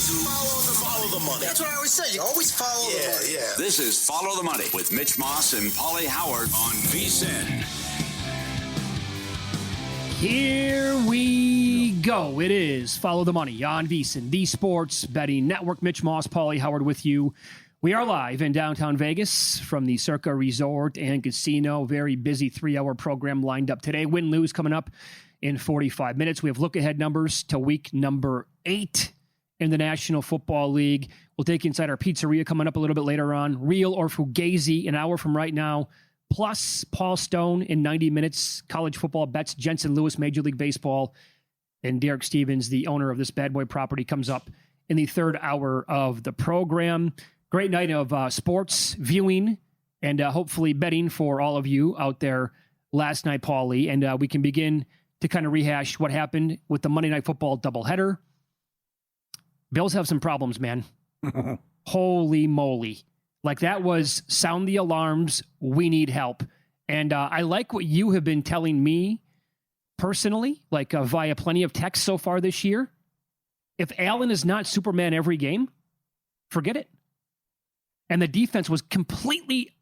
Follow the money. That's what I always say. You always follow the money. Yeah. This is Follow the Money with Mitch Moss and Pauly Howard on VSiN. Here we go. It is Follow the Money on VSiN, the Sports Betting Network. Mitch Moss, Pauly Howard with you. We are live in downtown Vegas from the Circa Resort and Casino. Very busy 3-hour program lined up today. Win-lose coming up in 45 minutes. We have look-ahead numbers to week number 8 in the National Football League. We'll take you inside our pizzeria coming up a little bit later on. Real or Fugazi, an hour from right now. Plus Paul Stone in 90 minutes. College football bets. Jensen Lewis, Major League Baseball. And Derek Stevens, the owner of this bad boy property, comes up in the third hour of the program. Great night of sports viewing and hopefully betting for all of you out there last night, Pauly. And we can begin to kind of rehash what happened with the Monday Night Football doubleheader. Bills have some problems, man. Holy moly. Like, that was sound the alarms. We need help. And I like what you have been telling me personally, like via plenty of texts so far this year. If Allen is not Superman every game, forget it. And the defense was completely,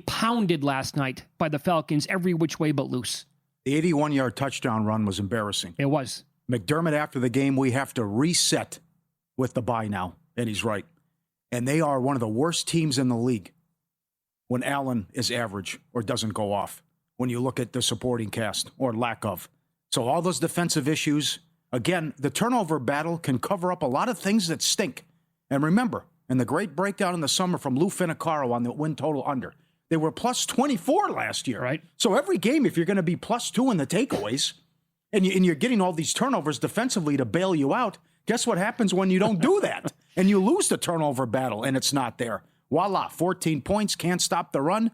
pounded last night by the Falcons every which way but loose. The 81-yard touchdown run was embarrassing. It was. McDermott, after the game, we have to reset with the bye now. And he's right. And they are one of the worst teams in the league when Allen is average or doesn't go off, when you look at the supporting cast or lack of. So all those defensive issues, again, the turnover battle can cover up a lot of things that stink. And remember, in the great breakdown in the summer from Lou Finicaro on the win total under, they were plus 24 last year. Right. So every game, if you're going to be plus 2 in the takeaways, and you're getting all these turnovers defensively to bail you out, guess what happens when you don't do that? And you lose the turnover battle, and it's not there. Voila, 14 points, can't stop the run.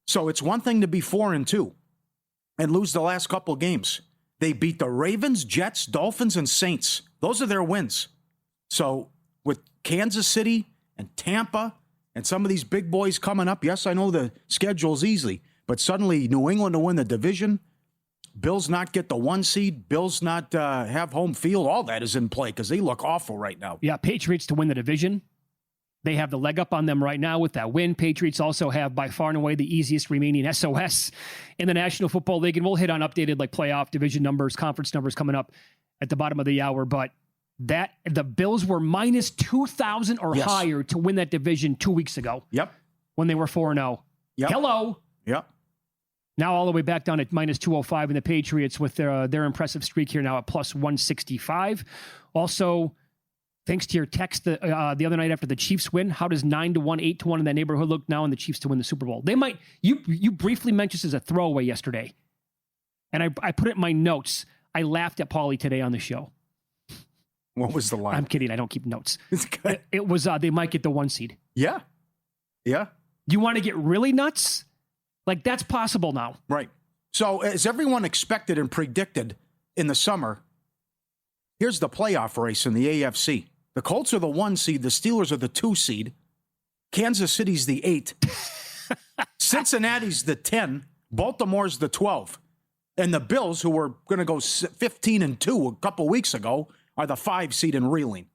So it's one thing to be 4-2 and lose the last couple games. They beat the Ravens, Jets, Dolphins, and Saints. Those are their wins. So with Kansas City and Tampa and some of these big boys coming up, yes, I know the schedule's easy, but suddenly New England to win the division, Bills not get the 1 seed, Bills not have home field, all that is in play because they look awful right now. Yeah, Patriots to win the division. They have the leg up on them right now with that win. Patriots also have by far and away the easiest remaining SOS in the National Football League. And we'll hit on updated like playoff division numbers, conference numbers coming up at the bottom of the hour. But that the Bills were minus 2,000 or higher to win that division 2 weeks ago. Yep. When they were 4-0. Yep. Hello. Yep. Now all the way back down at minus 205 in the Patriots with their impressive streak here now at plus 165. Also, thanks to your text the other night after the Chiefs win, how does 9-1, 8-1 in that neighborhood look now in the Chiefs to win the Super Bowl? They might, you briefly mentioned this as a throwaway yesterday. And I put it in my notes. I laughed at Pauly today on the show. What was the line? I'm kidding. I don't keep notes. It was they might get the 1 seed. Yeah. Yeah. Do you want to get really nuts? Like, that's possible now. Right. So as everyone expected and predicted in the summer, here's the playoff race in the AFC. The Colts are the 1 seed. The Steelers are the 2 seed. Kansas City's the 8. Cincinnati's the 10. Baltimore's the 12. And the Bills, who were going to go 15-2 a couple weeks ago, are the 5 seed and reeling.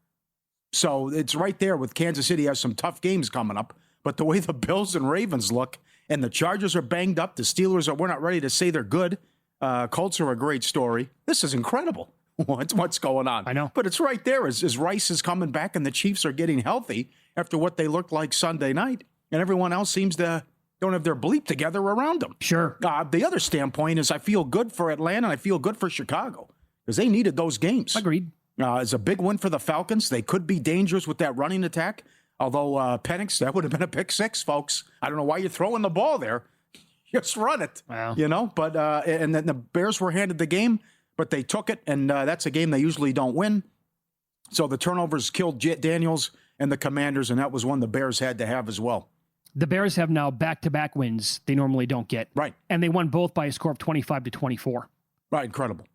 So it's right there with Kansas City has some tough games coming up. But the way the Bills and Ravens look, and the Chargers are banged up, the Steelers we're not ready to say they're good. Colts are a great story. This is incredible. What's going on? I know. But it's right there as Rice is coming back and the Chiefs are getting healthy after what they looked like Sunday night. And everyone else seems to don't have their bleep together around them. Sure. The other standpoint is I feel good for Atlanta and I feel good for Chicago because they needed those games. Agreed. It's a big win for the Falcons. They could be dangerous with that running attack. Although Penix, that would have been a pick 6, folks. I don't know why you're throwing the ball there. Just run it. Wow. You know, but and then the Bears were handed the game, but they took it, and that's a game they usually don't win. So the turnovers killed Daniels and the Commanders, and that was one the Bears had to have as well. The Bears have now back-to-back wins they normally don't get. Right. And they won both by a score of 25-24. Right, incredible.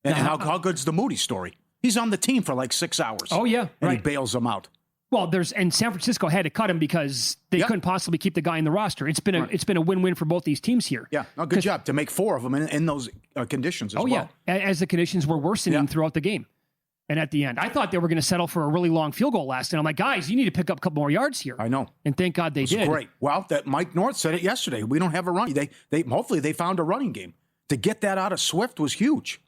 And how good's the Moody story? He's on the team for like 6 hours. Oh, yeah. And right. he bails them out. Well, and San Francisco had to cut him because they couldn't possibly keep the guy in the roster. It's been a win-win for both these teams here. Yeah, good job to make 4 of them in those conditions as well. Yeah, as the conditions were worsening throughout the game. And at the end, I thought they were going to settle for a really long field goal last night. I'm like, guys, you need to pick up a couple more yards here. I know. And thank God they did. Great. Well, that Mike North said it yesterday. We don't have a running. They hopefully they found a running game. To get that out of Swift was huge.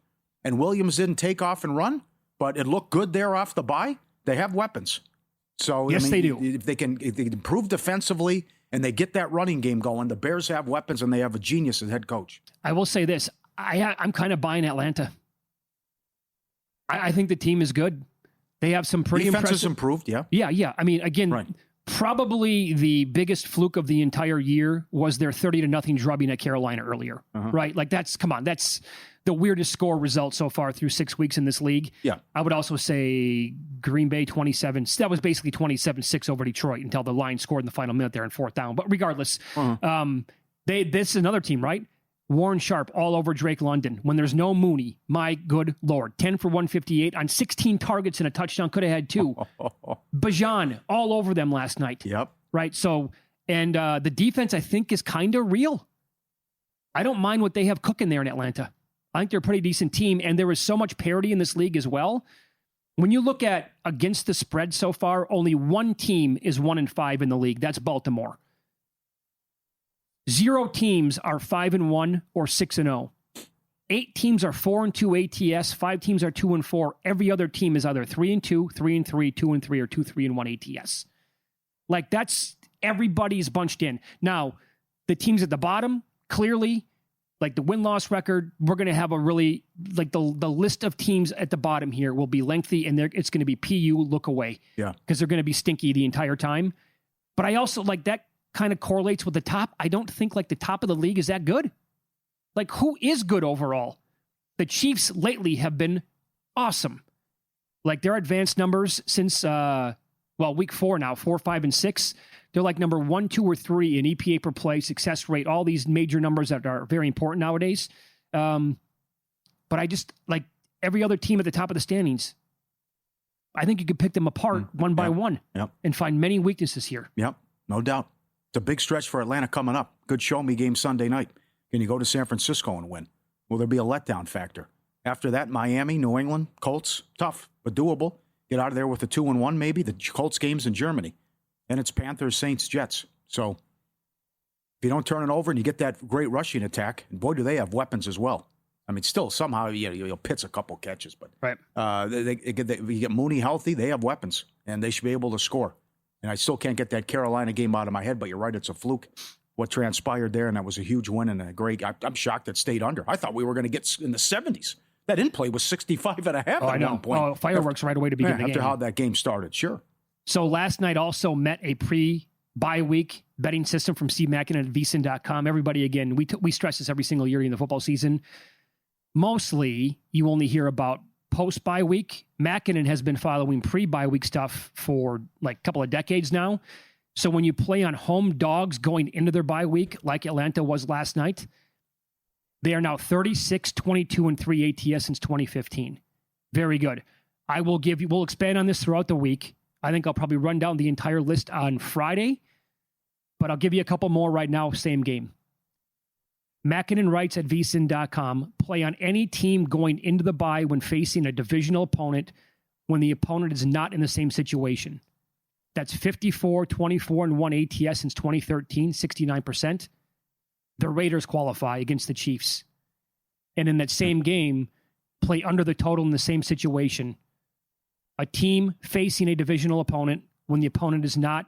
And Williams didn't take off and run, but it looked good there off the bye. They have weapons. So yes, they do. If they can improve defensively and they get that running game going, the Bears have weapons and they have a genius as head coach. I will say this. I'm kind of buying Atlanta. I think the team is good. They have some pretty Defense impressive. has improved, yeah. Yeah. I mean, again, right. Probably the biggest fluke of the entire year was their 30-0 drubbing at Carolina earlier, right? Like that's the weirdest score result so far through 6 weeks in this league. Yeah. I would also say Green Bay 27. That was basically 27-6 over Detroit until the line scored in the final minute there in fourth down. But regardless, this is another team, right? Warren Sharp all over Drake London. When there's no Mooney, my good Lord. 10 for 158 on 16 targets and a touchdown. Could have had 2. Bajan all over them last night. Yep. Right? So, and the defense, I think, is kind of real. I don't mind what they have cooking there in Atlanta. I think they're a pretty decent team, and there is so much parity in this league as well. When you look at against the spread so far, only one team is 1-5 in the league. That's Baltimore. 0 teams are 5-1 or 6-0. 8 teams are 4-2 ATS. 5 teams are 2-4. Every other team is either 3-2, 3-3, 2-3, or 2-3-1 ATS. Like that's everybody's bunched in. Now, the teams at the bottom, clearly, like the win-loss record, we're going to have a really, like the list of teams at the bottom here will be lengthy, and it's going to be PU, look away. Yeah. Because they're going to be stinky the entire time. But I also like that kind of correlates with the top. I don't think like the top of the league is that good. Like who is good overall? The Chiefs lately have been awesome. Like their advanced numbers since, week 4 now, 4, 5, and 6. They're like number 1, 2, or 3 in EPA per play, success rate, all these major numbers that are very important nowadays. But I just like every other team at the top of the standings. I think you could pick them apart one by one and find many weaknesses here. Yep, no doubt. It's a big stretch for Atlanta coming up. Good show-me game Sunday night. Can you go to San Francisco and win? Will there be a letdown factor? After that, Miami, New England, Colts, tough, but doable. Get out of there with a 2-1 maybe. The Colts game's in Germany. And it's Panthers, Saints, Jets. So if you don't turn it over and you get that great rushing attack, and boy, do they have weapons as well. I mean, still, somehow, you'll pitch a couple catches. But right. You get Mooney healthy, they have weapons, and they should be able to score. And I still can't get that Carolina game out of my head, but you're right, it's a fluke what transpired there, and that was a huge win and a great. I'm shocked it stayed under. I thought we were going to get in the 70s. That in-play was 65.5 at one point. Oh, fireworks right away to begin the game. After how that game started, sure. So last night also met a pre-bye week betting system from Steve Mackin at VSiN.com. Everybody, again, we stress this every single year in the football season. Mostly, you only hear about post-bye week. Mackinnon has been following pre-bye week stuff for like a couple of decades now. So when you play on home dogs going into their bye week, like Atlanta was last night, they are now 36, 22, and 3 ATS since 2015. Very good. We'll expand on this throughout the week. I think I'll probably run down the entire list on Friday, but I'll give you a couple more right now, same game. Mackinnon writes at vsin.com, play on any team going into the bye when facing a divisional opponent when the opponent is not in the same situation. That's 54, 24, and 1 ATS since 2013, 69%. The Raiders qualify against the Chiefs. And in that same game, play under the total in the same situation. A team facing a divisional opponent when the opponent is not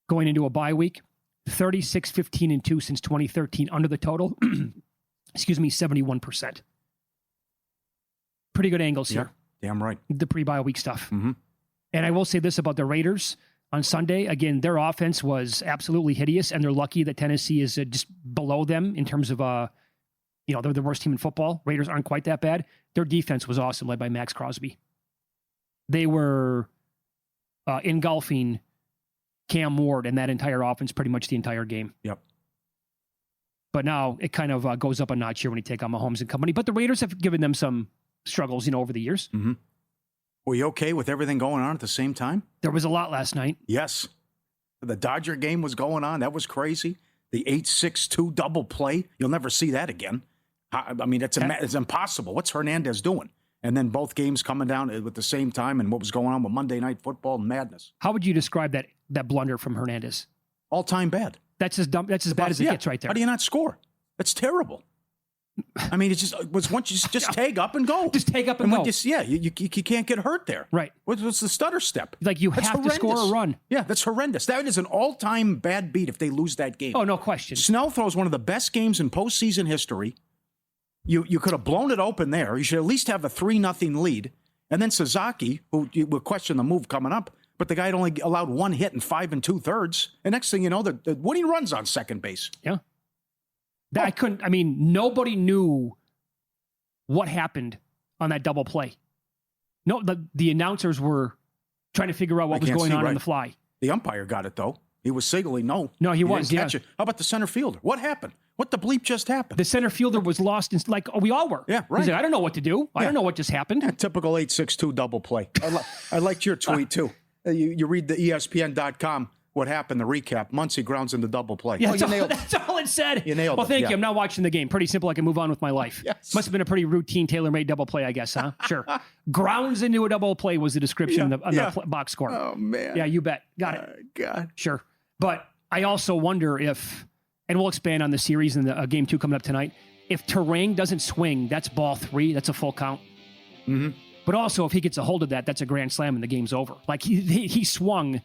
going into a bye week, 36, 15, and 2 since 2013 under the total. 71%. Pretty good angles here. Damn right. The pre-bye week stuff. Mm-hmm. And I will say this about the Raiders on Sunday. Again, their offense was absolutely hideous, and they're lucky that Tennessee is just below them in terms of, they're the worst team in football. Raiders aren't quite that bad. Their defense was awesome, led by Max Crosby. They were engulfing Cam Ward and that entire offense pretty much the entire game. Yep. But now it kind of goes up a notch here when you take on Mahomes and company. But the Raiders have given them some struggles, over the years. Mm-hmm. Were you okay with everything going on at the same time? There was a lot last night. Yes. The Dodger game was going on. That was crazy. The 8-6-2 double play. You'll never see that again. I mean, it's impossible. What's Hernandez doing? And then both games coming down at the same time, and what was going on with Monday Night Football, madness. How would you describe that blunder from Hernandez? All-time bad. That's as dumb. That's as bad as it gets right there. How do you not score? That's terrible. I mean, was once you just tag up and go. Just take up and go. You can't get hurt there. Right. What's the stutter step? Like you have to score a run. Yeah, that's horrendous. That is an all-time bad beat if they lose that game. Oh, no question. Snell throws one of the best games in postseason history. You could have blown it open there. You should at least have a 3-0 lead. And then Sasaki, who you would question the move coming up, but the guy had only allowed one hit in 5 2/3. And next thing you know, the winning run's on second base. Yeah. Nobody knew what happened on that double play. No, the announcers were trying to figure out what was going on the fly. The umpire got it, though. He was signaling no. No, he was, didn't catch it. How about the center fielder? What happened? What the bleep just happened? The center fielder was lost, we all were. Yeah, right. He's like, I don't know what to do. I don't know what just happened. Yeah, typical 8-6-2 double play. I liked your tweet, too. You read the ESPN.com, what happened, the recap. Muncy grounds into double play. Yeah, that's all it said. You nailed it. Well, thank you. I'm not watching the game. Pretty simple. I can move on with my life. Yes. Must have been a pretty routine, tailor-made double play, I guess, huh? Sure. Grounds into a double play was the description on the box score. Oh, man. Yeah, you bet. Got it. God. Sure. But I also wonder if, and we'll expand on the series in the game 2 coming up tonight, if Terang doesn't swing, that's ball 3. That's a full count. Mm-hmm. But also, if he gets a hold of that, that's a grand slam and the game's over. Like, he swung.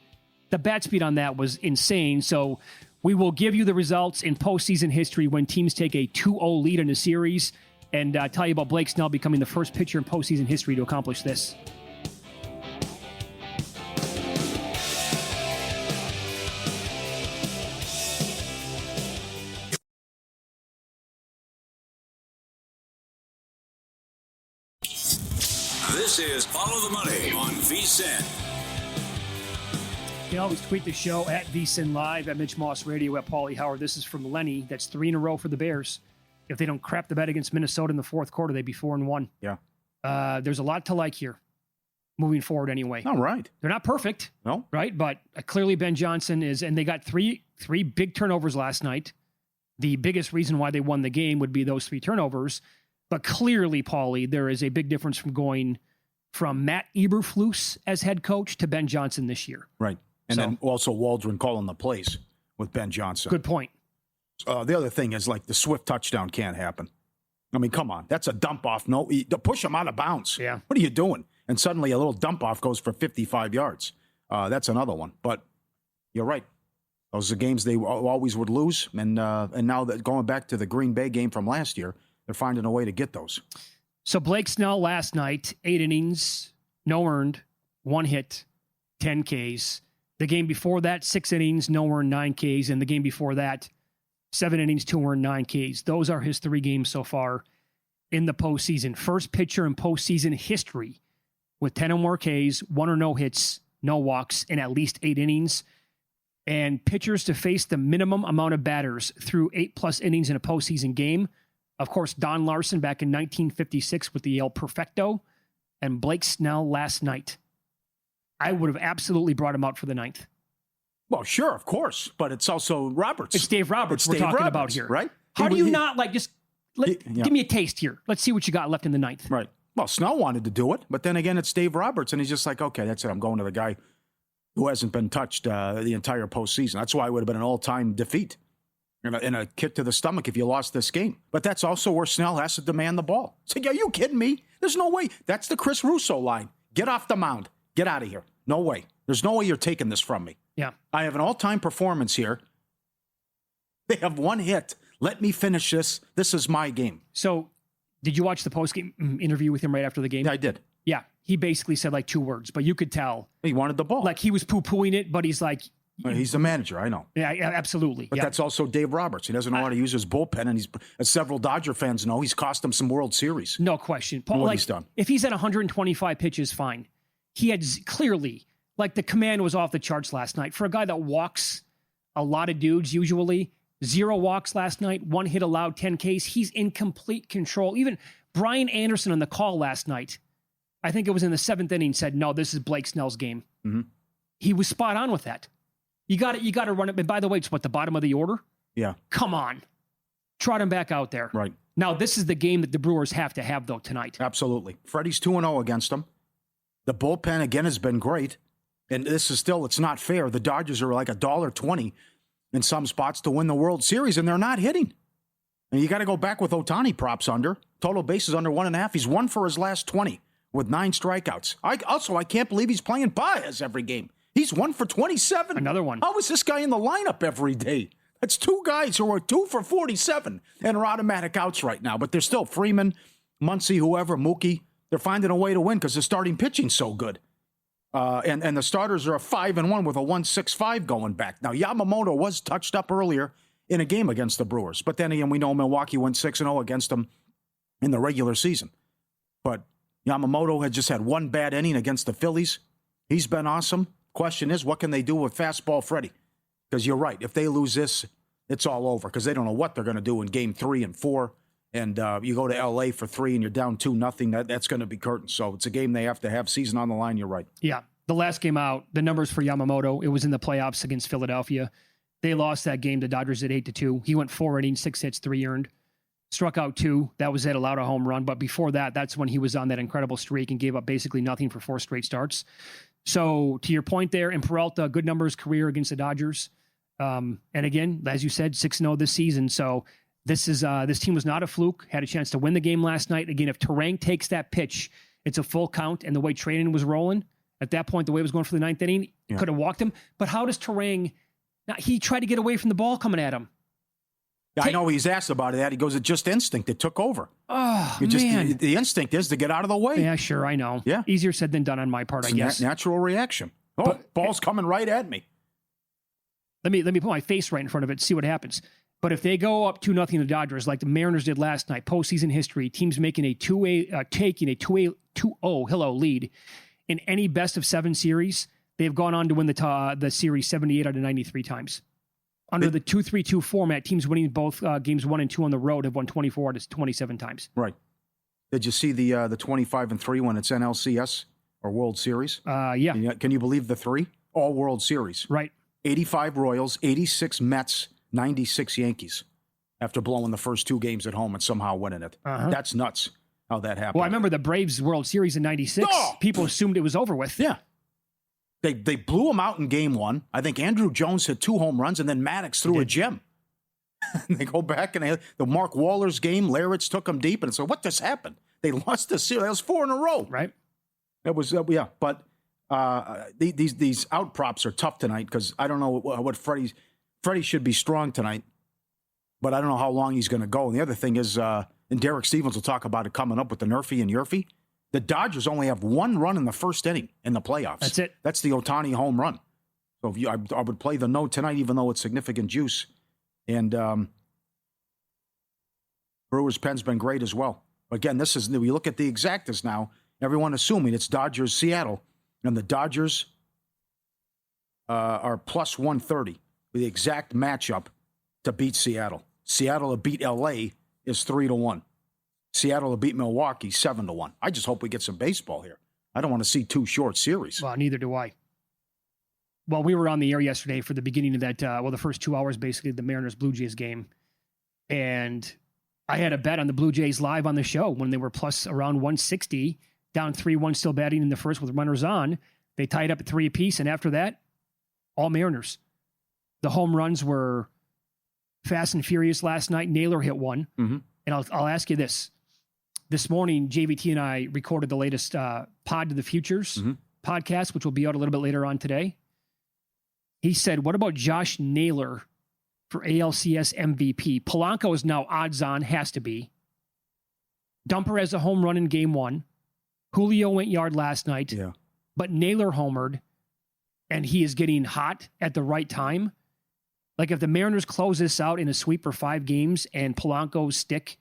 The bat speed on that was insane. So we will give you the results in postseason history when teams take a 2-0 lead in a series and tell you about Blake Snell becoming the first pitcher in postseason history to accomplish this. This is Follow the Money on VSiN. You can always tweet the show at VSiN Live, at Mitch Moss Radio, at Pauly Howard. This is from Lenny. That's 3 in a row for the Bears. If they don't crap the bed against Minnesota in the fourth quarter, they'd be 4-1. Yeah. There's a lot to like here, moving forward anyway. All right. They're not perfect. No. Right? But clearly Ben Johnson is, and they got three big turnovers last night. The biggest reason why they won the game would be those 3 turnovers. But clearly, Pauly, there is a big difference from going from Matt Eberflus as head coach to Ben Johnson this year. Right. And then also Waldron calling the plays with Ben Johnson. Good point. The other thing is, like, the swift touchdown can't happen. I mean, come on. That's a dump off. No, push him out of bounds. Yeah. What are you doing? And suddenly a little dump off goes for 55 yards. That's another one. But you're right. Those are games they always would lose. And now that going back to the Green Bay game from last year, they're finding a way to get those. So Blake Snell last night, 8 innings, no earned, 1 hit, 10 Ks. The game before that, 6 innings, no earned, 9 Ks. And the game before that, 7 innings, 2 earned, 9 Ks. Those are his 3 games so far in the postseason. First pitcher in postseason history with 10 or more Ks, 1 or no hits, no walks, in at least 8 innings. And pitchers to face the minimum amount of batters through 8+ innings in a postseason game. Of course, Don Larson back in 1956 with the El Perfecto, and Blake Snell last night. I would have absolutely brought him out for the 9th. Well, sure, of course, but it's also Roberts. It's Dave Roberts we're talking about here. Right? How do you not, like, just give me a taste here. Let's see what you got left in the 9th. Right. Well, Snell wanted to do it, but then again, it's Dave Roberts, and he's just like, okay, that's it. I'm going to the guy who hasn't been touched the entire postseason. That's why it would have been an all-time defeat. And a kick to the stomach if you lost this game. But that's also where Snell has to demand the ball. It's like, are you kidding me? There's no way. That's the Chris Russo line. Get off the mound. Get out of here. No way. There's no way you're taking this from me. Yeah. I have an all-time performance here. They have 1 hit. Let me finish this. This is my game. So, did you watch the post-game interview with him right after the game? Yeah, I did. Yeah. He basically said like 2 words, but you could tell. He wanted the ball. Like he was poo-pooing it, but he's like... He's the manager, I know. Yeah, absolutely. But that's also Dave Roberts. He doesn't know how to use his bullpen, and he's, as several Dodger fans know, he's cost them some World Series. No question. Paul, what he's done. If he's at 125 pitches, fine. He had clearly, like the command was off the charts last night. For a guy that walks a lot of dudes usually, 0 walks last night, 1 hit allowed, 10 Ks. He's in complete control. Even Brian Anderson on the call last night, I think it was in the 7th inning, said, no, this is Blake Snell's game. Mm-hmm. He was spot on with that. You got to run it. And by the way, it's what, the bottom of the order? Yeah. Come on. Trot him back out there. Right. Now, this is the game that the Brewers have to have, though, tonight. Absolutely. Freddie's 2-0 against them. The bullpen, again, has been great. And this is still, it's not fair. The Dodgers are like $1.20 in some spots to win the World Series, and they're not hitting. And you got to go back with Ohtani props under. Total bases under 1.5. He's 1 for his last 20 with 9 strikeouts. I can't believe he's playing Baez every game. He's 1 for 27. Another one. How is this guy in the lineup every day? That's 2 guys who are 2 for 47 and are automatic outs right now. But they're still Freeman, Muncy, whoever, Mookie. They're finding a way to win because the starting pitching's so good. And the starters are a 5-1 with a 1.65 going back. Now, Yamamoto was touched up earlier in a game against the Brewers. But then again, we know Milwaukee went 6-0 against them in the regular season. But Yamamoto had just had 1 bad inning against the Phillies. He's been awesome. Question is, what can they do with fastball Freddie? Because you're right. If they lose this, it's all over because they don't know what they're going to do in game 3 and 4. And you go to L.A. for 3 and you're down 2-0. That's going to be curtains. So it's a game they have to have. Season on the line, you're right. Yeah. The last game out, the numbers for Yamamoto, it was in the playoffs against Philadelphia. They lost that game. The Dodgers at 8-2. He went 4 innings, 6 hits, 3 earned. Struck out 2. That was it, allowed a home run. But before that, that's when he was on that incredible streak and gave up basically nothing for 4 straight starts. So to your point there, and Peralta, good numbers career against the Dodgers. And again, as you said, 6-0 this season. So this team was not a fluke. Had a chance to win the game last night. Again, if Terang takes that pitch, it's a full count. And the way Trainen was rolling at that point, the way it was going for the 9th inning, could have walked him. But how does Terang? Now, he tried to get away from the ball coming at him. Yeah, I know he's asked about that. He goes, it's just instinct. It took over. Oh, man. The instinct is to get out of the way. Yeah, sure, I know. Yeah. Easier said than done on my part, I guess. Natural reaction. Oh, but, ball's coming right at me. Let me put my face right in front of it, see what happens. But if they go up 2-0 to the Dodgers, like the Mariners did last night, postseason history, teams making taking a 2-0 lead in any best of 7 series, they've gone on to win the series 78 out of 93 times. Under the 2-3-2 format, teams winning both games 1 and 2 on the road have won 24 out of 27 times. Right. Did you see the 25-3 when it's NLCS or World Series? Yeah. Can you believe the 3? All World Series. Right. 85 Royals, 86 Mets, 96 Yankees. After blowing the first 2 games at home and somehow winning it. Uh-huh. That's nuts how that happened. Well, I remember the Braves World Series in 96. Oh! People assumed it was over with. Yeah. They blew them out in game 1. I think Andrew Jones hit 2 home runs, and then Maddox threw a gem. And they go back, and the Mark Waller's game, Laritz took them deep, and so what just happened? They lost the series. That was 4 in a row. Right. That was, yeah. But these out props are tough tonight because I don't know what Freddie should be strong tonight, but I don't know how long he's going to go. And the other thing is, and Derek Stevens will talk about it coming up with the Nerfy and Yurfy, the Dodgers only have 1 run in the first inning in the playoffs. That's it. That's the Ohtani home run. So I would play the no tonight, even though it's significant juice. And Brewers' pen's been great as well. Again, we look at the exactas now. Everyone assuming it's Dodgers, Seattle, and the Dodgers are plus 130 with the exact matchup to beat Seattle. Seattle to beat LA is 3-1. Seattle to beat Milwaukee 7-1. I just hope we get some baseball here. I don't want to see 2 short series. Well, neither do I. Well, we were on the air yesterday for the beginning of that, the first 2 hours, basically, the Mariners-Blue Jays game. And I had a bet on the Blue Jays live on the show when they were plus around 160, down 3-1, still batting in the first with runners on. They tied up at 3 apiece, and after that, all Mariners. The home runs were fast and furious last night. Naylor hit 1. Mm-hmm. And I'll ask you this. This morning, JVT and I recorded the latest Pod to the Futures podcast, which will be out a little bit later on today. He said, what about Josh Naylor for ALCS MVP? Polanco is now odds on, has to be. Dumper has a home run in game 1. Julio went yard last night. Yeah. But Naylor homered, and he is getting hot at the right time. Like if the Mariners close this out in a sweep for 5 games and Polanco's stick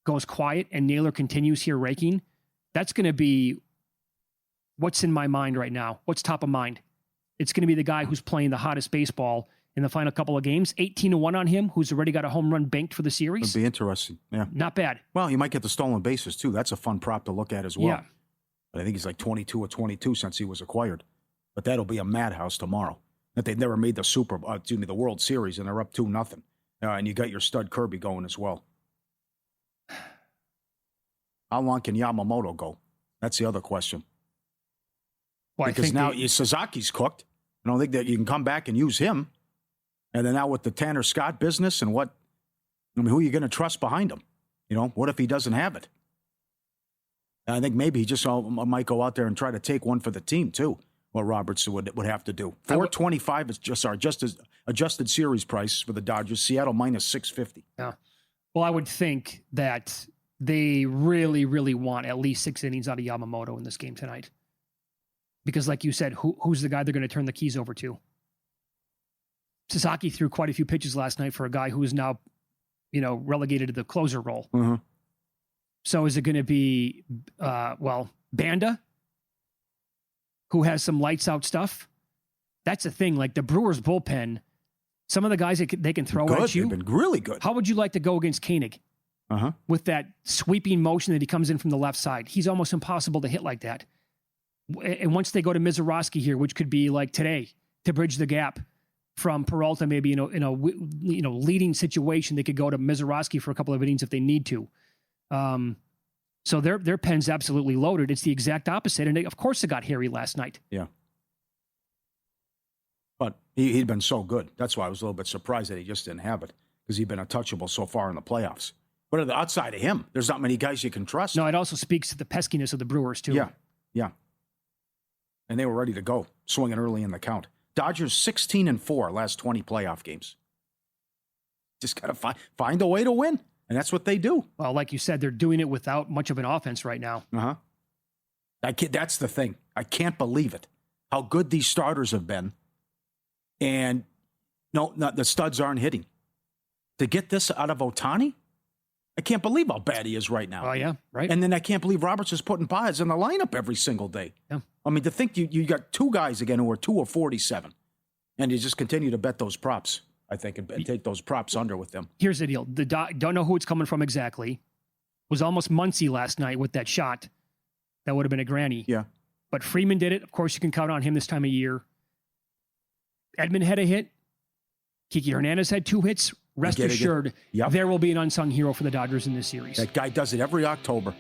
goes quiet and Naylor continues here raking, that's going to be what's in my mind right now. What's top of mind? It's going to be the guy who's playing the hottest baseball in the final couple of games. 18-1 on him, who's already got a home run banked for the series. It'd be interesting. Yeah. Not bad. Well, you might get the stolen bases, too. That's a fun prop to look at as well. Yeah. But I think he's like 22 or 22 since he was acquired. But that'll be a madhouse tomorrow. That they've never made the World Series, and they're up 2-0. And you got your stud Kirby going as well. How long can Yamamoto go? That's the other question. Well, because now Suzuki's cooked. I don't think that you can come back and use him. And then now with the Tanner Scott business and who are you going to trust behind him? What if he doesn't have it? And I think maybe he just might go out there and try to take one for the team, too, what Robertson would have to do. $425 is just our adjusted series price for the Dodgers. Seattle minus 650. Yeah. Well, I would think that they really, really want at least 6 innings out of Yamamoto in this game tonight. Because like you said, who's the guy they're going to turn the keys over to? Sasaki threw quite a few pitches last night for a guy who is now, relegated to the closer role. Mm-hmm. So is it going to be, Banda, who has some lights out stuff? That's the thing. Like the Brewers bullpen, some of the guys they can throw at you. They've been really good. How would you like to go against Koenig? With that sweeping motion that he comes in from the left side? He's almost impossible to hit like that. And once they go to Mizorowski here, which could be like today, to bridge the gap from Peralta, maybe in a leading situation, they could go to Mizorowski for a couple of innings if they need to. So their pen's absolutely loaded. It's the exact opposite, and of course it got hairy last night. Yeah, but he'd been so good. That's why I was a little bit surprised that he just didn't have it, because he'd been untouchable so far in the playoffs. But outside of him, there's not many guys you can trust. No, it also speaks to the peskiness of the Brewers too. Yeah. And they were ready to go, swinging early in the count. Dodgers 16-4 last 20 playoff games. Just got to find a way to win, and that's what they do. Well, like you said, they're doing it without much of an offense right now. That's the thing. I can't believe it, how good these starters have been. And the studs aren't hitting. To get this out of Ohtani, I can't believe how bad he is right now. Oh, yeah, right. And then I can't believe Roberts is putting Paz in the lineup every single day. Yeah. I mean, to think you got 2 guys again who are 2 of 47, and you just continue to bet those props, I think, and take those props under with them. Here's the deal. Don't know who it's coming from exactly. Was almost Muncy last night with that shot. That would have been a granny. Yeah. But Freeman did it. Of course, you can count on him this time of year. Edmund had a hit. Kiki Hernandez had 2 hits. Rest assured, there will be an unsung hero for the Dodgers in this series. That guy does it every October.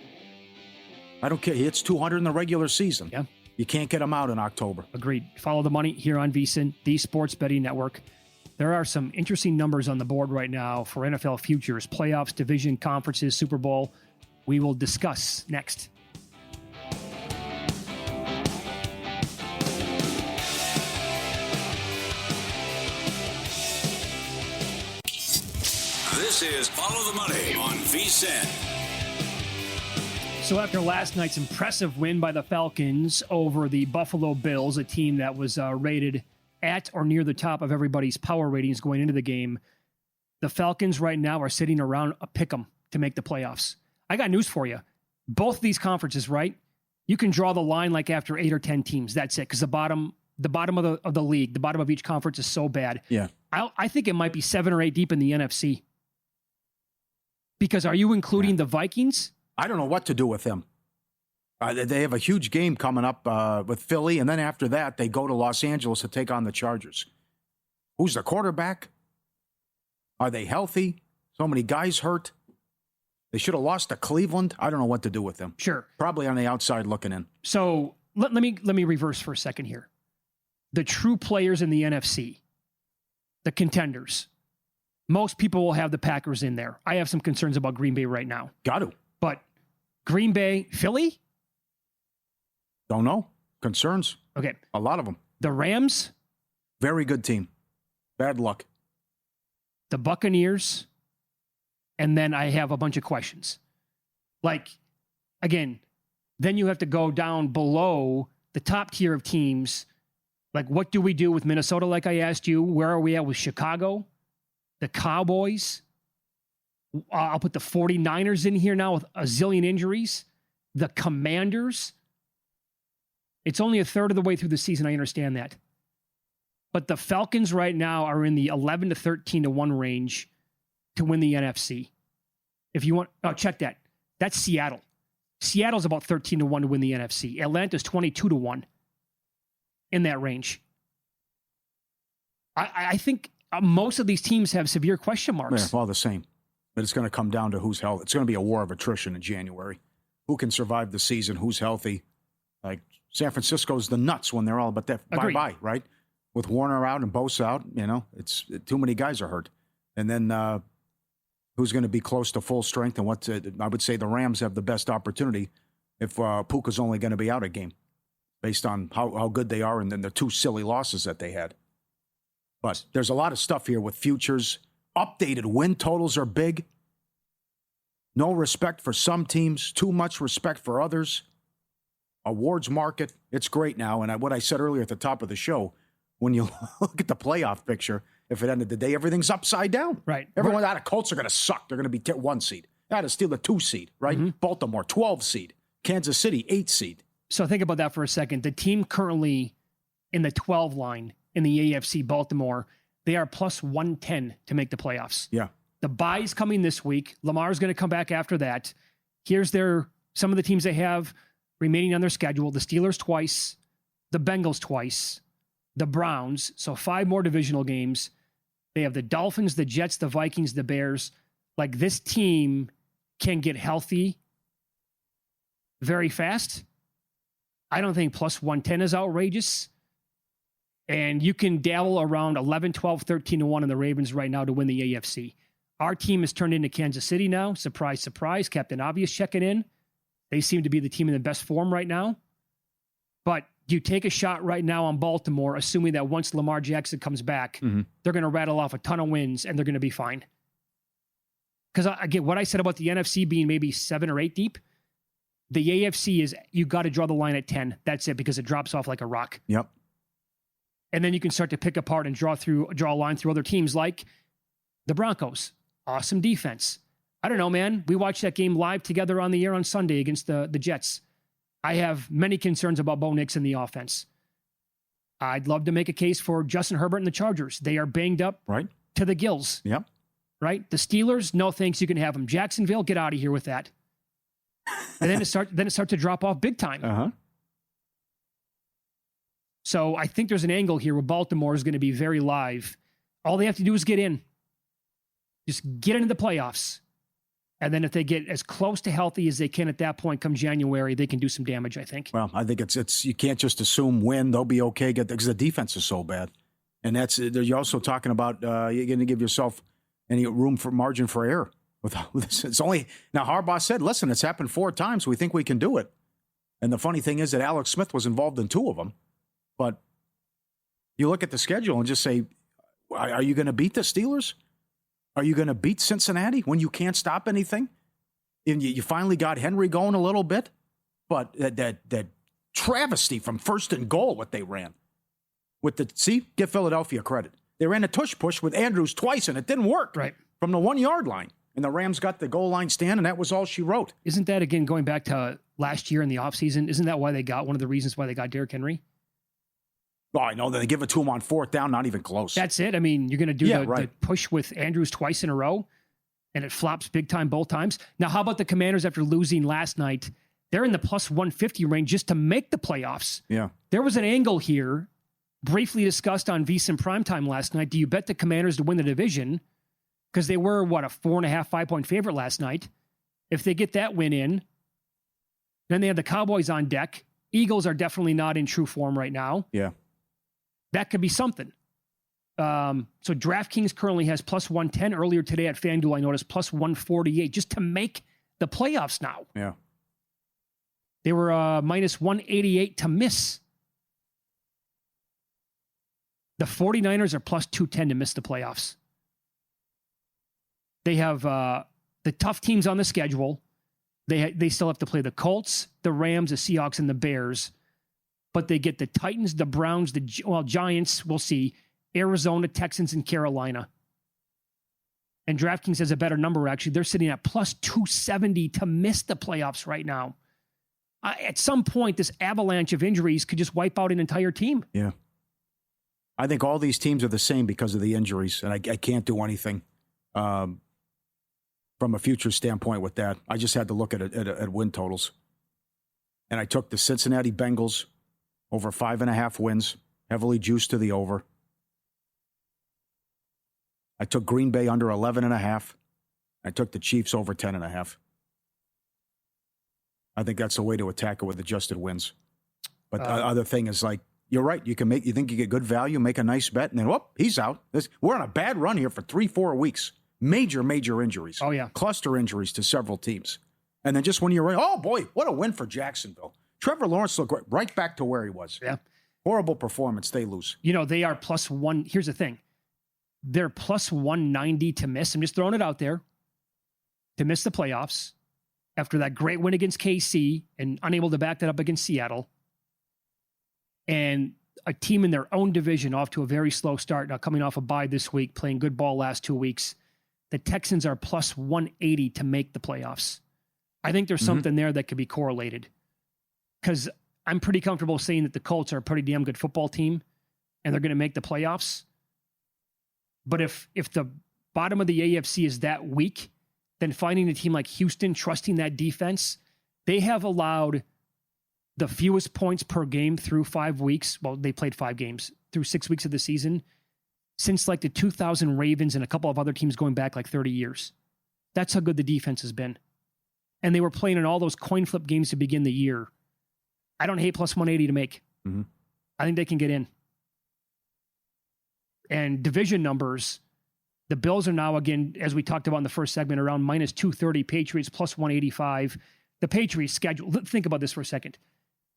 I don't care. He hits 200 in the regular season. Yeah. You can't get him out in October. Agreed. Follow the money here on VSiN, the Sports Betting Network. There are some interesting numbers on the board right now for NFL futures, playoffs, division, conferences, Super Bowl. We will discuss next. This is Follow the Money on VSiN. So after last night's impressive win by the Falcons over the Buffalo Bills, a team that was rated at or near the top of everybody's power ratings going into the game, the Falcons right now are sitting around a pick'em to make the playoffs. I got news for you. Both of these conferences, right? You can draw the line like after 8 or 10 teams. That's it, because the bottom of the league, the bottom of each conference is so bad. Yeah, I think it might be 7 or 8 deep in the NFC. Because are you including the Vikings? I don't know what to do with them. They have a huge game coming up with Philly, and then after that, they go to Los Angeles to take on the Chargers. Who's the quarterback? Are they healthy? So many guys hurt. They should have lost to Cleveland. I don't know what to do with them. Sure. Probably on the outside looking in. So let me reverse for a second here. The true players in the NFC, the contenders, most people will have the Packers in there. I have some concerns about Green Bay right now. Got to. But Green Bay, Philly? Don't know. Concerns? Okay. A lot of them. The Rams? Very good team. Bad luck. The Buccaneers? And then I have a bunch of questions. Like, again, then you have to go down below the top tier of teams. Like, what do we do with Minnesota, like I asked you? Where are we at with Chicago? The Cowboys? I'll put the 49ers in here now with a zillion injuries. The Commanders? It's only a third of the way through the season. I understand that. But the Falcons right now are in the 11 to 13 to 1 range to win the NFC. If you want, check that. That's Seattle. Seattle's about 13 to 1 to win the NFC. Atlanta's 22 to 1 in that range. I think most of these teams have severe question marks. Yeah, well, the same. But it's going to come down to who's healthy. It's going to be a war of attrition in January. who can survive the season, who's healthy. Like San Francisco's the nuts when they're all but that bye-bye, right? With Warner out and Bosa out, it's too many guys are hurt. And then who's going to be close to full strength? And I would say the Rams have the best opportunity if Puka's only going to be out a game based on how good they are and then the 2 silly losses that they had. But there's a lot of stuff here with futures. Updated win totals are big. No respect for some teams, too much respect for others. Awards market, it's great now. And what I said earlier at the top of the show, when you look at the playoff picture, if it ended the day, everything's upside down. Right. Everyone out of Colts are going to suck. They're going to be 1 seed. Out of Steelers, 2 seed, right? Mm-hmm. Baltimore, 12 seed. Kansas City, 8 seed. So think about that for a second. The team currently in the 12 line in the AFC, Baltimore, they are plus 110 to make the playoffs. Yeah. The bye's coming this week. Lamar's going to come back after that. Here's some of the teams they have remaining on their schedule. The Steelers twice, the Bengals twice, the Browns. So 5 more divisional games. They have the Dolphins, the Jets, the Vikings, the Bears. Like, this team can get healthy very fast. I don't think plus 110 is outrageous. And you can dabble around 11, 12, 13 to 1 in the Ravens right now to win the AFC. Our team has turned into Kansas City now. Surprise, surprise. Captain Obvious checking in. They seem to be the team in the best form right now. But do you take a shot right now on Baltimore, assuming that once Lamar Jackson comes back, they're going to rattle off a ton of wins and they're going to be fine? Because again, what I said about the NFC being maybe 7 or 8 deep, the AFC is you got to draw the line at 10. That's it, because it drops off like a rock. Yep. And then you can start to pick apart and draw a line through other teams like the Broncos. Awesome defense. I don't know, man. We watched that game live together on the air on Sunday against the Jets. I have many concerns about Bo Nix in the offense. I'd love to make a case for Justin Herbert and the Chargers. They are banged up to the gills. Yep. Right? The Steelers, no thanks, you can have them. Jacksonville, get out of here with that. And then it starts to drop off big time. Uh-huh. So I think there's an angle here where Baltimore is going to be very live. All they have to do is get in. Just get into the playoffs. And then if they get as close to healthy as they can at that point come January, they can do some damage, I think. Well, I think it's you can't just assume win. They'll be okay because the defense is so bad. And you're also talking about you're going to give yourself any room for margin for error. It's only now Harbaugh said, listen, it's happened 4 times. We think we can do it. And the funny thing is that Alex Smith was involved in 2 of them. But you look at the schedule and just say, are you going to beat the Steelers? Are you going to beat Cincinnati when you can't stop anything? And you finally got Henry going a little bit. But that travesty from 1st and goal, what they ran. Give Philadelphia credit. They ran a tush push with Andrews twice, and it didn't work. Right. From the 1-yard line. And the Rams got the goal line stand, and that was all she wrote. Isn't that, again, going back to last year in the offseason, isn't that one of the reasons why they got Derrick Henry? Oh, I know. They give it to him on 4th down, not even close. That's it. I mean, you're going to do the push with Andrews twice in a row, and it flops big time both times. Now, how about the Commanders after losing last night? They're in the plus 150 range just to make the playoffs. Yeah. There was an angle here, briefly discussed on VSiN Primetime last night. Do you bet the Commanders to win the division? Because they were, a 4.5, 5-point favorite last night. If they get that win in, then they have the Cowboys on deck. Eagles are definitely not in true form right now. Yeah. That could be something. So DraftKings currently has plus 110. Earlier today at FanDuel, I noticed plus 148 just to make the playoffs now. Yeah. They were minus 188 to miss. The 49ers are plus 210 to miss the playoffs. They have the tough teams on the schedule. They still have to play the Colts, the Rams, the Seahawks, and the Bears. But they get the Titans, the Browns, Giants, we'll see, Arizona, Texans, and Carolina. And DraftKings has a better number, actually. They're sitting at plus 270 to miss the playoffs right now. At some point, this avalanche of injuries could just wipe out an entire team. Yeah. I think all these teams are the same because of the injuries, and I can't do anything from a future standpoint with that. I just had to look at win totals. And I took the Cincinnati Bengals over 5.5 wins, heavily juiced to the over. I took Green Bay under 11.5. I took the Chiefs over 10.5. I think that's the way to attack it with adjusted wins. But the other thing is, like, you're right. You think you get good value, make a nice bet, and then, whoop, he's out. We're on a bad run here for 3-4 weeks. Major injuries. Oh, yeah. Cluster injuries to several teams. And then just when you're right, oh, boy, what a win for Jacksonville. Trevor Lawrence looked right back to where he was. Yeah. Horrible performance. They lose. They are +1. Here's the thing. They're +190 to miss. I'm just throwing it out there. To miss the playoffs after that great win against KC and unable to back that up against Seattle. And a team in their own division off to a very slow start, now coming off a bye this week, playing good ball last 2 weeks. The Texans are +180 to make the playoffs. I think there's something there that could be correlated. Because I'm pretty comfortable saying that the Colts are a pretty damn good football team and they're going to make the playoffs. But if the bottom of the AFC is that weak, then finding a team like Houston, trusting that defense, they have allowed the fewest points per game through 5 weeks. Well, they played 5 games through 6 weeks of the season since like the 2000 Ravens and a couple of other teams going back like 30 years. That's how good the defense has been. And they were playing in all those coin flip games to begin the year. I don't hate +180 to make. I think they can get in. And division numbers, the Bills are now, again, as we talked about in the first segment, around -230, Patriots +185. The Patriots schedule, think about this for a second.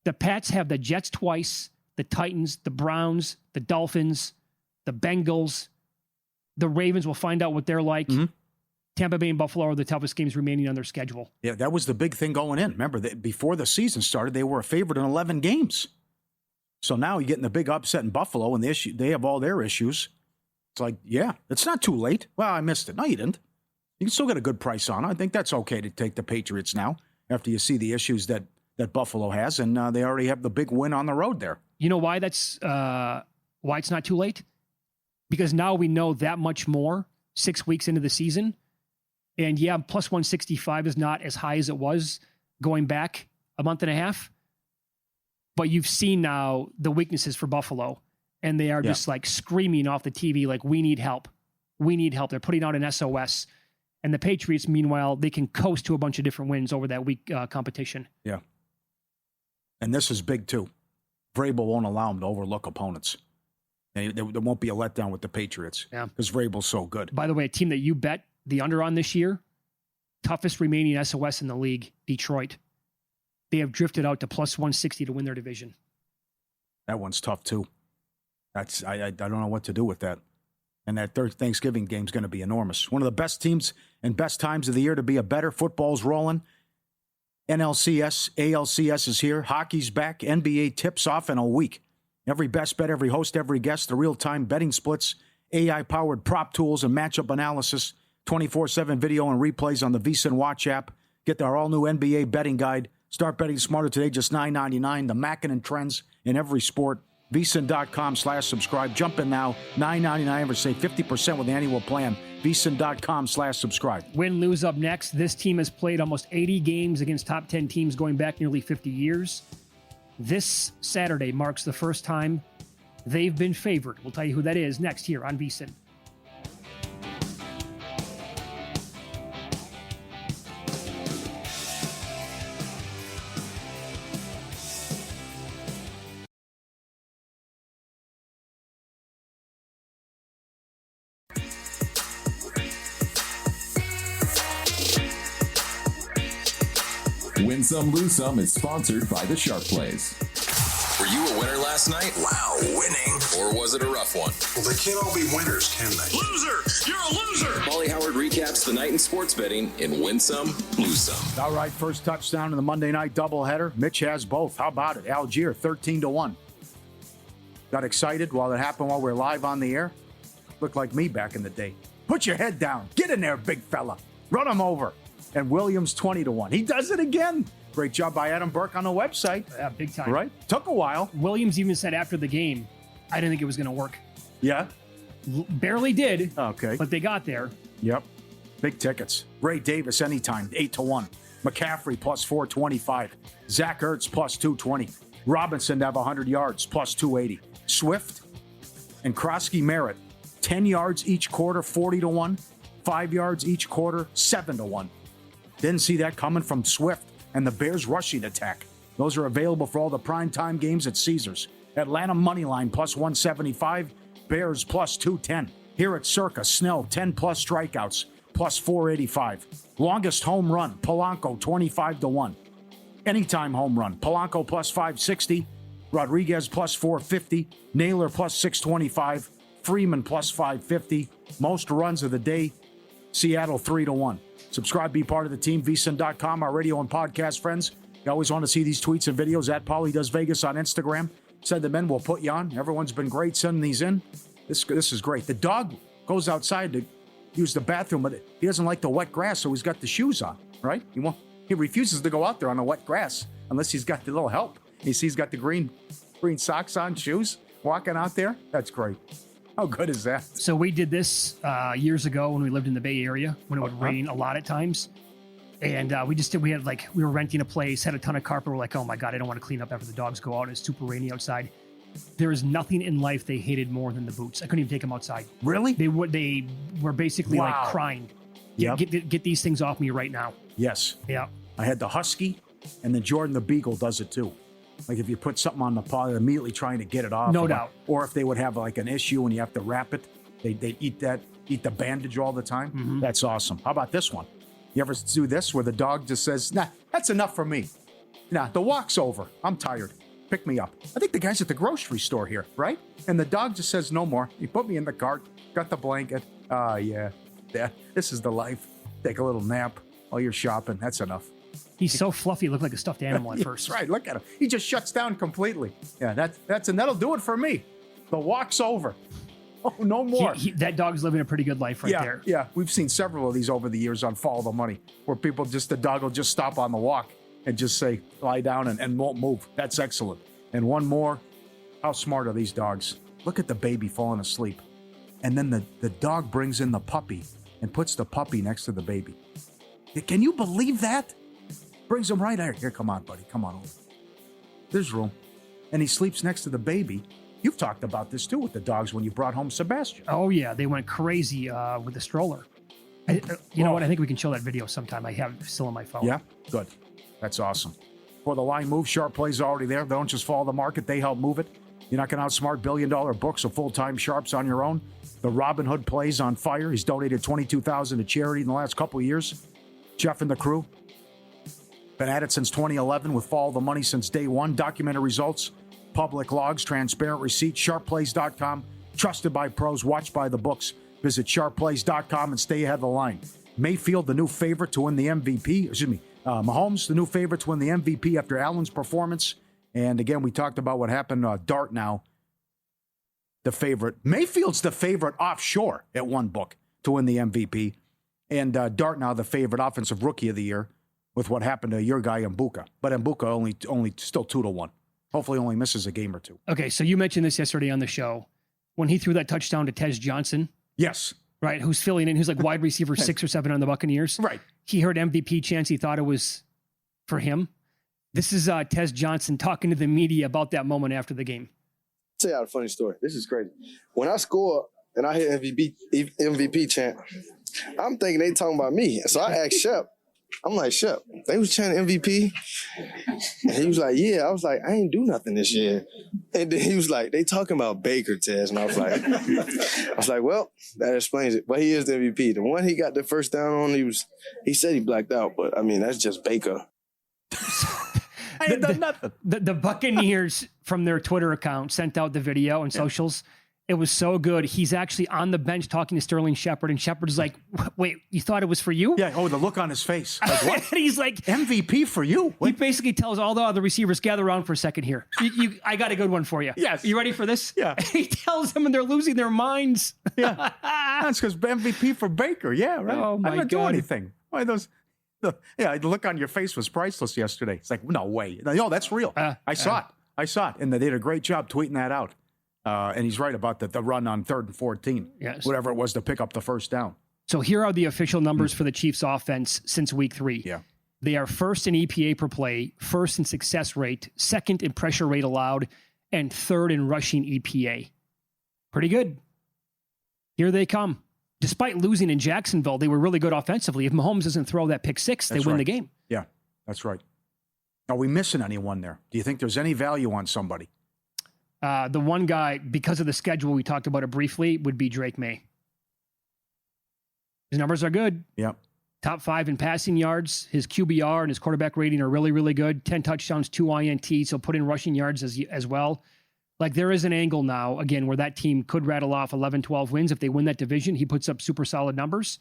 The Pats have the Jets twice, the Titans, the Browns, the Dolphins, the Bengals. The Ravens, will find out what they're like. Tampa Bay and Buffalo are the toughest games remaining on their schedule. Yeah, that was the big thing going in. Remember, before the season started, they were a favorite in 11 games. So now you're getting the big upset in Buffalo, and they have all their issues. It's like, yeah, it's not too late. Well, I missed it. No, you didn't. You can still get a good price on it. I think that's okay to take the Patriots now after you see the issues that Buffalo has, and they already have the big win on the road there. You know why that's why it's not too late? Because now we know that much more 6 weeks into the season. And yeah, +165 is not as high as it was going back a month and a half. But you've seen now the weaknesses for Buffalo. And they are just like screaming off the TV like, we need help. We need help. They're putting out an SOS. And the Patriots, meanwhile, they can coast to a bunch of different wins over that weak competition. Yeah. And this is big, too. Vrabel won't allow them to overlook opponents. And there won't be a letdown with the Patriots. Yeah. Because Vrabel's so good. By the way, a team that you bet the under on this year, toughest remaining SOS in the league, Detroit. They have drifted out to +160 to win their division. That one's tough, too. I don't know what to do with that. And that third Thanksgiving game is going to be enormous. One of the best teams and best times of the year to be a better. Football's rolling. NLCS, ALCS is here. Hockey's back. NBA tips off in a week. Every best bet, every host, every guest, the real-time betting splits, AI-powered prop tools, and matchup analysis, 24/7 video and replays on the VSiN Watch app. Get our all-new NBA betting guide. Start betting smarter today, just $9.99. The Mackinnon trends in every sport. VSiN.com/subscribe. Jump in now. $9.99 or save 50% with the annual plan. VSiN.com/subscribe. Win, lose up next. This team has played almost 80 games against top 10 teams going back nearly 50 years. This Saturday marks the first time they've been favored. We'll tell you who that is next here on VSiN. Win Some, Lose Some is sponsored by the Sharp Plays. Were you a winner last night? Wow, winning. Or was it a rough one? Well, they can't all be winners, can they? Loser! You're a loser! Pauly Howard recaps the night in sports betting in Win Some, Lose Some. All right, first touchdown in the Monday night doubleheader. Mitch has both. How about it? Algier, 13-1. Got excited while it happened while we were live on the air. Looked like me back in the day. Put your head down. Get in there, big fella. Run him over. And Williams, 20-1. He does it again. Great job by Adam Burke on the website. Yeah, big time. Right? Took a while. Williams even said after the game, I didn't think it was going to work. Yeah? Barely did. Okay. But they got there. Yep. Big tickets. Ray Davis, anytime, 8-1. McCaffrey, +425. Zach Ertz, +220. Robinson to have 100 yards, +280. Swift and Krosky Merritt, 10 yards each quarter, 40-1. 5 yards each quarter, 7-1. Didn't see that coming from Swift. and the Bears rushing attack. Those are available for all the primetime games at Caesars. Atlanta Moneyline plus 175, Bears plus 210. Here at Circa, Snell 10 plus strikeouts plus 485. Longest home run, Polanco 25-1. Anytime home run, Polanco plus 560, Rodriguez plus 450, Naylor plus 625, Freeman plus 550. Most runs of the day, Seattle 3-1. Subscribe, be part of the team, vsin.com, our radio and podcast friends. You always want to see these tweets and videos at Pauly Does Vegas on Instagram. Send them in, we'll put you on. Everyone's been great sending these in. This is great. The dog goes outside to use the bathroom, but he doesn't like the wet grass, so he's got the shoes on, right? He refuses to go out there on the wet grass unless he's got the little help. You see he's got the green socks on, shoes, walking out there. That's great. How good is that? So we did this years ago when we lived in the Bay Area, when it would rain a lot at times. And we were renting a place, had a ton of carpet. We're like, oh my God, I don't want to clean up after the dogs go out. It's super rainy outside. There is nothing in life they hated more than the boots. I couldn't even take them outside. Really? They were basically like crying. Yep. Get these things off me right now. Yes. Yeah. I had the Husky, and then Jordan the Beagle does it too. Like if you put something on the paw, they're immediately trying to get it off. No doubt. Or if they would have like an issue and you have to wrap it, they eat the bandage all the time. Mm-hmm. That's awesome. How about this one? You ever do this where the dog just says, nah, that's enough for me. Nah, the walk's over. I'm tired. Pick me up. I think the guy's at the grocery store here, right? And the dog just says, no more. You put me in the cart, got the blanket. Yeah, this is the life. Take a little nap while you're shopping. That's enough. He's so fluffy, looked like a stuffed animal at first. That's right. Look at him. He just shuts down completely. Yeah, and that'll do it for me. The walk's over. Oh, no more. That dog's living a pretty good life there. Yeah, we've seen several of these over the years on Follow the Money, where the dog will just stop on the walk and just say, lie down and won't move. That's excellent. And one more. How smart are these dogs? Look at the baby falling asleep. And then the dog brings in the puppy and puts the puppy next to the baby. Can you believe that? Brings him right there. Here, come on, buddy. Come on over. There's room. And he sleeps next to the baby. You've talked about this, too, with the dogs when you brought home Sebastian. Oh, yeah. They went crazy with the stroller. You know what? I think we can show that video sometime. I have it still on my phone. Yeah? Good. That's awesome. For the line move, Sharp Plays already there. They don't just follow the market. They help move it. You're not going to outsmart billion-dollar books of full-time Sharps on your own. The Robin Hood Plays on fire. He's donated $22,000 to charity in the last couple of years. Jeff and the crew. Been at it since 2011 with Follow the Money since day one. Documented results, public logs, transparent receipts, sharpplays.com. Trusted by pros, watched by the books. Visit sharpplays.com and stay ahead of the line. Mayfield, the new favorite to win the MVP. Mahomes, the new favorite to win the MVP after Allen's performance. And again, we talked about what happened. Dart now, the favorite. Mayfield's the favorite offshore at one book to win the MVP. And Dart now the favorite offensive rookie of the year with what happened to your guy Mbuka. But Mbuka only still 2-1. Hopefully only misses a game or two. Okay, so you mentioned this yesterday on the show. When he threw that touchdown to Tez Johnson. Yes. Right, who's filling in, who's like wide receiver 6 or 7 on the Buccaneers. Right. He heard MVP chance. He thought it was for him. This is Tez Johnson talking to the media about that moment after the game. I'll tell you a funny story. This is crazy. When I score and I hit MVP chant, I'm thinking they talking about me. So I asked Shep. I'm like, Shep, they was chanting MVP? And he was like, yeah. I was like, I ain't do nothing this year. And then he was like, they talking about Baker, Tez. And I was like, well, that explains it. But he is the MVP. The one he got the first down on, he said he blacked out. But, I mean, that's just Baker. I ain't done nothing. The Buccaneers, from their Twitter account, sent out the video and socials. It was so good. He's actually on the bench talking to Sterling Shepard, and Shepard's like, wait, you thought it was for you? Yeah, the look on his face. Like, what? He's like, MVP for you? He basically tells all the other receivers, gather around for a second here. I got a good one for you. Yes. You ready for this? Yeah. He tells them, and they're losing their minds. Yeah. That's because MVP for Baker. Yeah, right. Oh, my I didn't do God. anything. Why those... the look on your face was priceless yesterday. It's like, no way. No, that's real. I saw it. And they did a great job tweeting that out. And he's right about the run on 3rd and 14. Yes. Whatever it was to pick up the first down. So here are the official numbers for the Chiefs offense since week 3. Yeah. They are first in EPA per play, first in success rate, second in pressure rate allowed, and third in rushing EPA. Pretty good. Here they come. Despite losing in Jacksonville, they were really good offensively. If Mahomes doesn't throw that pick 6, they win the game. Yeah, that's right. Are we missing anyone there? Do you think there's any value on somebody? The one guy, because of the schedule, we talked about it briefly, would be Drake May. His numbers are good. Yep. Top 5 in passing yards. His QBR and his quarterback rating are really, really good. 10 touchdowns, 2 INTs. He'll put in rushing yards as well. Like, there is an angle now, again, where that team could rattle off 11, 12 wins. If they win that division, he puts up super solid numbers.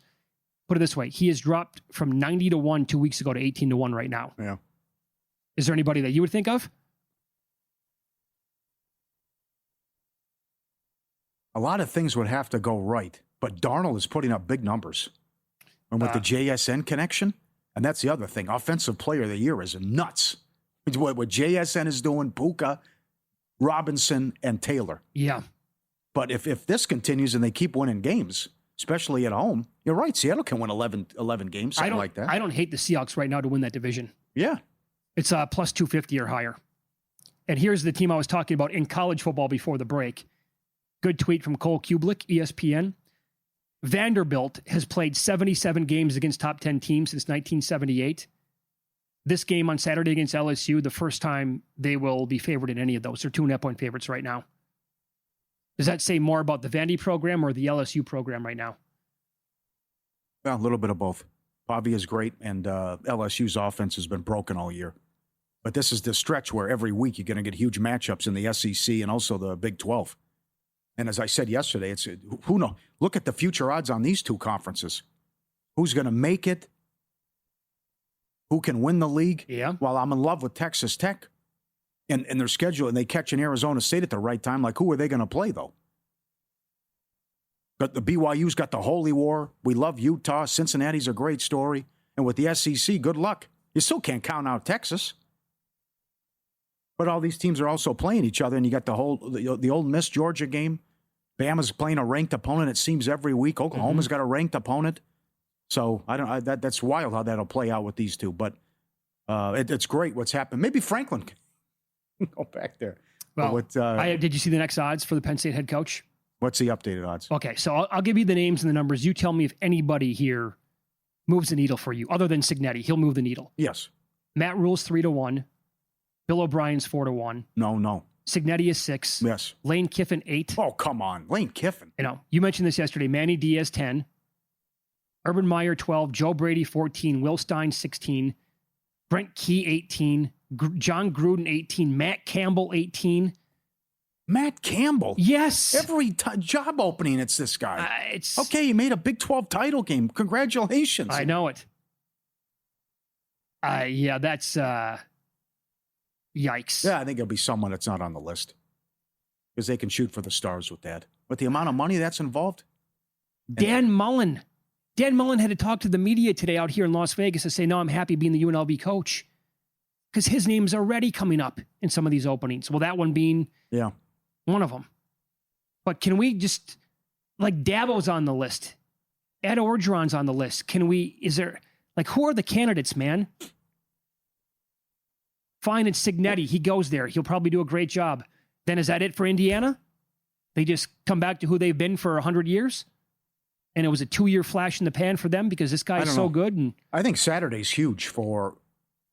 Put it this way. He has dropped from 90-1 2 weeks ago to 18-1 right now. Yeah. Is there anybody that you would think of? A lot of things would have to go right, but Darnold is putting up big numbers. And with the JSN connection, and that's the other thing, Offensive Player of the Year is nuts. What JSN is doing, Puka, Robinson, and Taylor. Yeah. But if this continues and they keep winning games, especially at home, you're right, Seattle can win 11 games, something like that. I don't hate the Seahawks right now to win that division. Yeah. It's plus 250 or higher. And here's the team I was talking about in college football before the break. Good tweet from Cole Kublik, ESPN. Vanderbilt has played 77 games against top 10 teams since 1978. This game on Saturday against LSU, the first time they will be favored in any of those. They're 2.5-point favorites right now. Does that say more about the Vandy program or the LSU program right now? Well, a little bit of both. Bobby is great, and LSU's offense has been broken all year. But this is the stretch where every week you're going to get huge matchups in the SEC and also the Big 12. And as I said yesterday, it's who knows? Look at the future odds on these two conferences. Who's going to make it? Who can win the league? Yeah. Well, I'm in love with Texas Tech and their schedule, and they catch in Arizona State at the right time. Like, who are they going to play, though? But the BYU's got the Holy War. We love Utah. Cincinnati's a great story. And with the SEC, good luck. You still can't count out Texas. But all these teams are also playing each other, and you got the Ole Miss Georgia game. Bama's playing a ranked opponent, it seems, every week. Oklahoma's got a ranked opponent. So that's wild how that'll play out with these two. But it's great what's happened. Maybe Franklin can go back there. Well, did you see the next odds for the Penn State head coach? What's the updated odds? Okay, so I'll give you the names and the numbers. You tell me if anybody here moves the needle for you, other than Cignetti. He'll move the needle. Yes. Matt Rule's 3-1. Bill O'Brien's 4-1. No. Cignetti is 6. Yes. Lane Kiffin 8. Oh, come on. Lane Kiffin. You mentioned this yesterday. Manny Diaz 10. Urban Meyer 12. Joe Brady 14. Will Stein 16. Brent Key 18. John Gruden 18. Matt Campbell 18. Matt Campbell? Yes. Every job opening, it's this guy. It's okay, you made a Big 12 title game. Congratulations. I know it. Yeah, that's yikes. Yeah, I think it'll be someone that's not on the list because they can shoot for the stars with that. But the amount of money that's involved. Dan Mullen. Dan Mullen had to talk to the media today out here in Las Vegas to say, no, I'm happy being the UNLV coach because his name's already coming up in some of these openings. Well, that one being one of them. But can we just, like, Dabo's on the list. Ed Orgeron's on the list. Who are the candidates, man? Fine, it's Cignetti. He goes there. He'll probably do a great job. Then is that it for Indiana? They just come back to who they've been for 100 years? And it was a 2-year flash in the pan for them because this guy's so good. And I think Saturday's huge for,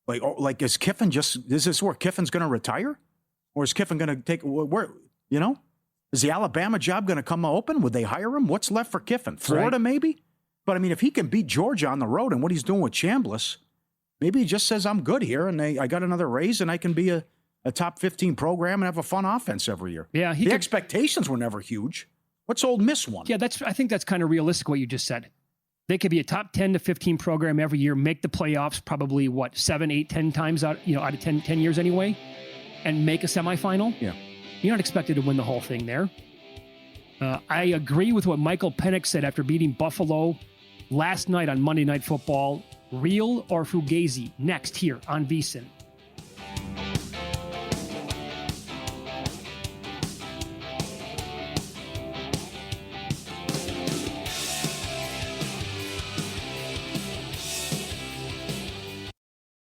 is Kiffin is this where Kiffin's going to retire? Or is Kiffin going to take, is the Alabama job going to come open? Would they hire him? What's left for Kiffin? Florida, maybe? But, I mean, if he can beat Georgia on the road and what he's doing with Chambliss, maybe he just says, I'm good here, and I got another raise, and I can be a top 15 program and have a fun offense every year. Yeah, expectations were never huge. What's Ole Miss one? Yeah, I think that's kind of realistic what you just said. They could be a top 10 to 15 program every year, make the playoffs probably, 7, 8, 10 times out of 10 years anyway, and make a semifinal. Yeah. You're not expected to win the whole thing there. I agree with what Michael Penix said after beating Buffalo last night on Monday Night Football. Real or Fugazi? Next here on VSiN.